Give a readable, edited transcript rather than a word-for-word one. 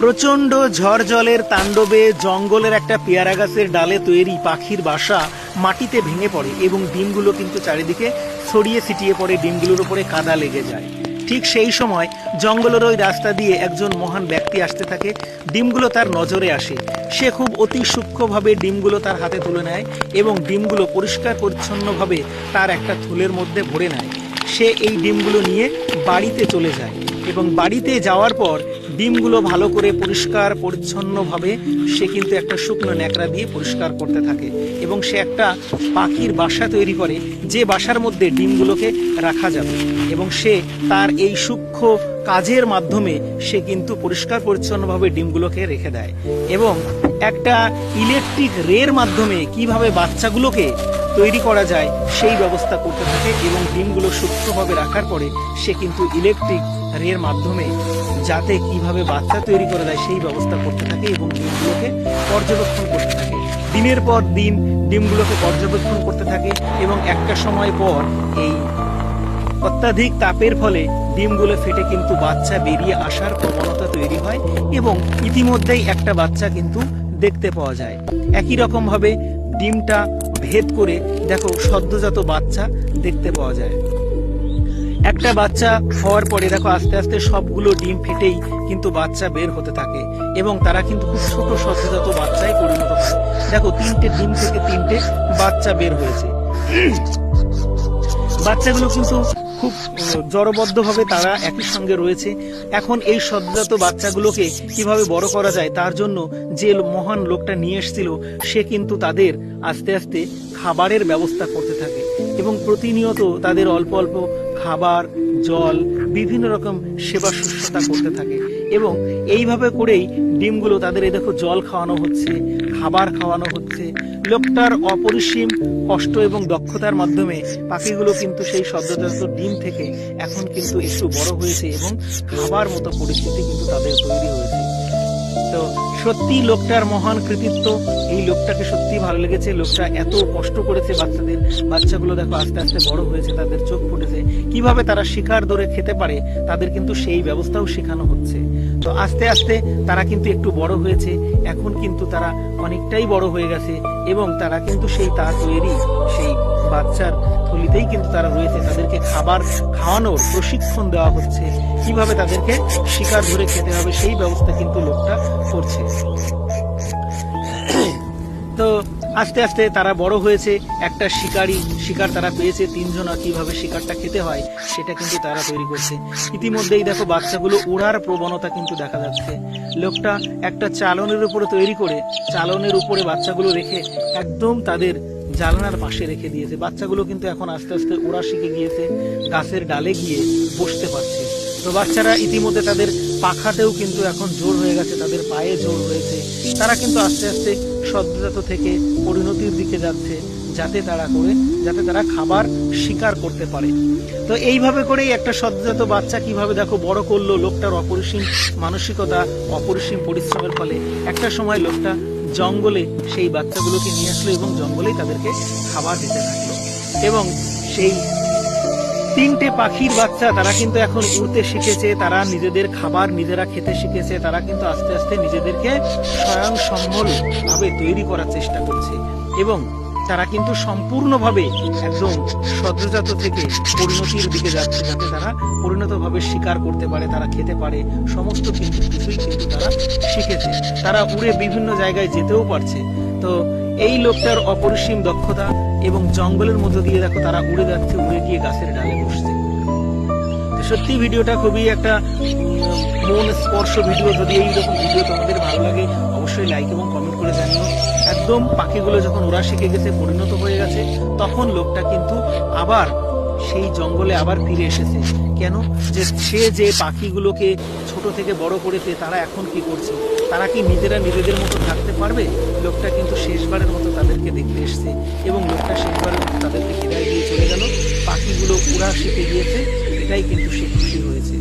প্রচন্ড ঝড় জলের তাণ্ডবে জঙ্গলের একটা পেয়ারা গাছের ডালে তৈরি পাখির বাসা মাটিতে ভেঙে পড়ে এবং ডিমগুলো কিন্তু চারিদিকে ছড়িয়ে ছিটিয়ে পড়ে, ডিমগুলোর উপরে কাদা লেগে যায়। ঠিক সেই সময় জঙ্গলের ওই রাস্তা দিয়ে একজন মহান ব্যক্তি আসতে থাকে। ডিমগুলো তার নজরে আসে। সে খুব অতি সূক্ষ্মভাবে ডিমগুলো তার হাতে তুলে নেয় এবং ডিমগুলো পরিষ্কার পরিচ্ছন্নভাবে তার একটা থলের মধ্যে ভরে নেয়। সে এই ডিমগুলো নিয়ে বাড়িতে চলে যায় এবং বাড়িতে যাওয়ার পর ডিমগুলো ভালো করে পরিষ্কার পরিচ্ছন্নভাবে সে কিন্তু একটা শুকনো ন্যাকড়া দিয়ে পরিষ্কার করতে থাকে এবং সে একটা পাখির বাসা তৈরি করে, যে বাসার মধ্যে ডিমগুলোকে রাখা যাবে। এবং সে তার এই সূক্ষ্ম কাজের মাধ্যমে সে কিন্তু পরিষ্কার পরিচ্ছন্নভাবে ডিমগুলোকে রেখে দেয় এবং একটা ইলেকট্রিক রের মাধ্যমে কিভাবে বাচ্চাগুলোকে তৈরি করা যায় সেই ব্যবস্থা করতে থাকে এবং ডিমগুলো সূক্ষ্মভাবে রাখার পরে সে কিন্তু ইলেকট্রিক রের মাধ্যমে যাতে কিভাবে বাচ্চা তৈরি করা যায় সেই ব্যবস্থা করতে থাকে এবং ডিমগুলোকে পর্যবেক্ষণ করতে থাকে। দিনের পর দিন ডিমগুলোকে পর্যবেক্ষণ করতে থাকে এবং একটা সময় পর এই অত্যাধিক তাপের ফলে ডিমগুলো ফেটে কিন্তু বাচ্চা বেরিয়ে আসার প্রবণতা তৈরি হয় এবং ইতিমধ্যেই একটা বাচ্চা কিন্তু দেখতে পাওয়া যায়। একই রকম ভাবে ডিমটা ভেদ করে দেখো সদ্যজাত বাচ্চা দেখতে পাওয়া যায়। একটা বাচ্চা হওয়ার পরে দেখো আস্তে আস্তে সবগুলো ডিম ফেটেই কিন্তু বাচ্চা বের হতে থাকে এবং তারা কিন্তু খুব ছোট সদ্যজাত বাচ্চায় পরিণত হয়। দেখো 3টে ডিম থেকে 3টে বাচ্চা বের হয়েছে। বাচ্চাগুলো কিন্তু খুব জড়বদ্ধভাবে তারা একই সঙ্গে রয়েছে। এখন এই সদ্যজাত বাচ্চাগুলোকে কিভাবে বড় করা যায় তার জন্য যে মহান লোকটা নিয়ে এসেছিল সে কিন্তু তাদের আস্তে আস্তে খাবারের ব্যবস্থা করতে থাকে এবং প্রতিনিয়ত তাদের অল্প অল্প খাবার, জল, বিভিন্ন রকম সেবা শুশ্রূষা করতে থাকে এবং এইভাবে করেই ডিমগুলো তাদের এই দেখো জল খাওয়ানো হচ্ছে, খাবার খাওয়ানো হচ্ছে। লোকটার অপরিসীম কষ্ট এবং দক্ষতার মাধ্যমে পাখিগুলো কিন্তু সেই সদ্যজাত ডিম থেকে এখন কিন্তু একটু বড় হয়েছে এবং খাবার মতো পরিস্থিতি কিন্তু তাদের তৈরি হয়েছে। তো সত্যি লোকটার মহান কৃতিত্ব, এই লোকটাকে সত্যি ভালো লেগেছে। লোকটা এত কষ্ট করেছে বাচ্চাগুলো দেখো আস্তে আস্তে বড় হয়েছে, তাদের চোখ ফুটেছে, কিভাবে তারা শিকার ধরে খেতে পারে তাদের কিন্তু সেই ব্যবস্থাও শেখানো হচ্ছে। তো আস্তে আস্তে তারা কিন্তু একটু বড় হয়েছে, এখন কিন্তু তারা অনেকটাই বড় হয়ে গেছে এবং তারা কিন্তু সেই তার তৈরি সেই বাচ্চার থলিতেই কিন্তু তারা রয়েছে। তাদেরকে খাবার খাওয়ানোর প্রশিক্ষণ দেওয়া হচ্ছে, কিভাবে তাদেরকে শিকার ধরে খেতে হবে সেই ব্যবস্থা কিন্তু লোকটা করছে। তো আস্তে আস্তে তারা বড় হয়েছে, একটা শিকার তারা পেয়েছে, 3জনা কিভাবে শিকারটা খেতে হয় সেটা কিন্তু তারা তৈরি করছে। ইতিমধ্যেই দেখো বাচ্চাগুলো ওড়ার প্রবণতা কিন্তু দেখা যাচ্ছে। লোকটা একটা চালনের উপরে তৈরি করে চালনের উপরে বাচ্চাগুলো রেখে একদম তাদের জানালার পাশে রেখে দিয়েছে। বাচ্চাগুলো কিন্তু এখন আস্তে আস্তে ওড়া শিখে গিয়েছে, গাছের ডালে গিয়ে বসতে পারছে। তো বাচ্চারা ইতিমধ্যে তাদের পাখাতেও কিন্তু এখন জোর হয়ে গেছে, তাদের পায়ে জোর হয়েছে। তারা কিন্তু আস্তে আস্তে সদ্যজাত থেকে পরিণতির দিকে যাচ্ছে, যাতে তারা খাবার শিকার করতে পারে। তো এইভাবে করেই একটা সদ্যজাত বাচ্চা কিভাবে দেখো বড় করলো লোকটার অপরিসীম মানসিকতা, অপরিসীম পরিশ্রমের ফলে। একটা সময় লোকটা জঙ্গলে সেই বাচ্চাগুলোকে নিয়ে আসলো এবং জঙ্গলেই তাদেরকে খাবার দিতে থাকলো এবং সেই 3টে পাখির বাচ্চা তারা কিন্তু এখন উড়তে শিখেছে, তারা নিজেদের খাবার নিজেরা খেতে শিখেছে, তারা কিন্তু আস্তে আস্তে নিজেদেরকে স্বয়ংসম্বল ভাবে তৈরি করার চেষ্টা করছে এবং তারা কিন্তু সম্পূর্ণভাবে একদম সদ্যজাত থেকে পরিণতির দিকে যাচ্ছে, যাতে তারা পরিণতভাবে শিকার করতে পারে, তারা খেতে পারে, সমস্ত কিছুই কিন্তু তারা শিখেছে। তারা উড়ে বিভিন্ন জায়গায় যেতেও পারছে। তো এই লোকটার অপরিসীম দক্ষতা এবং জঙ্গলের মধ্য দিয়ে দেখো তারা উড়ে যাচ্ছে, উড়ে গিয়ে গাছের ডালে বসছে। সত্যি ভিডিওটা খুবই একটা মন স্পর্শ ভিডিও। যদি এইরকম ভিডিও তোমাদের ভালো লাগে অবশ্যই লাইক এবং কমেন্ট করে জানিও। একদম পাখিগুলো যখন ওরা শিখে গেছে, পরিণত হয়ে গেছে, তখন লোকটা কিন্তু আবার সেই জঙ্গলে আবার ফিরে এসেছে। কেন? সে যে পাখিগুলোকে ছোট থেকে বড় করেছে তারা এখন কি করছে, তারা কি নিজেরা নিজেদের মতো থাকতে পারবে? লোকটা কিন্তু শেষবারের মতো তাদেরকে দেখতে এসছে এবং লোকটা শেষবারের মতো তাদেরকে বিদায় দিয়ে চলে গেল। পাখিগুলো উড়া শিখে গিয়েছে, এটাই কিন্তু সে খুশি হয়েছে।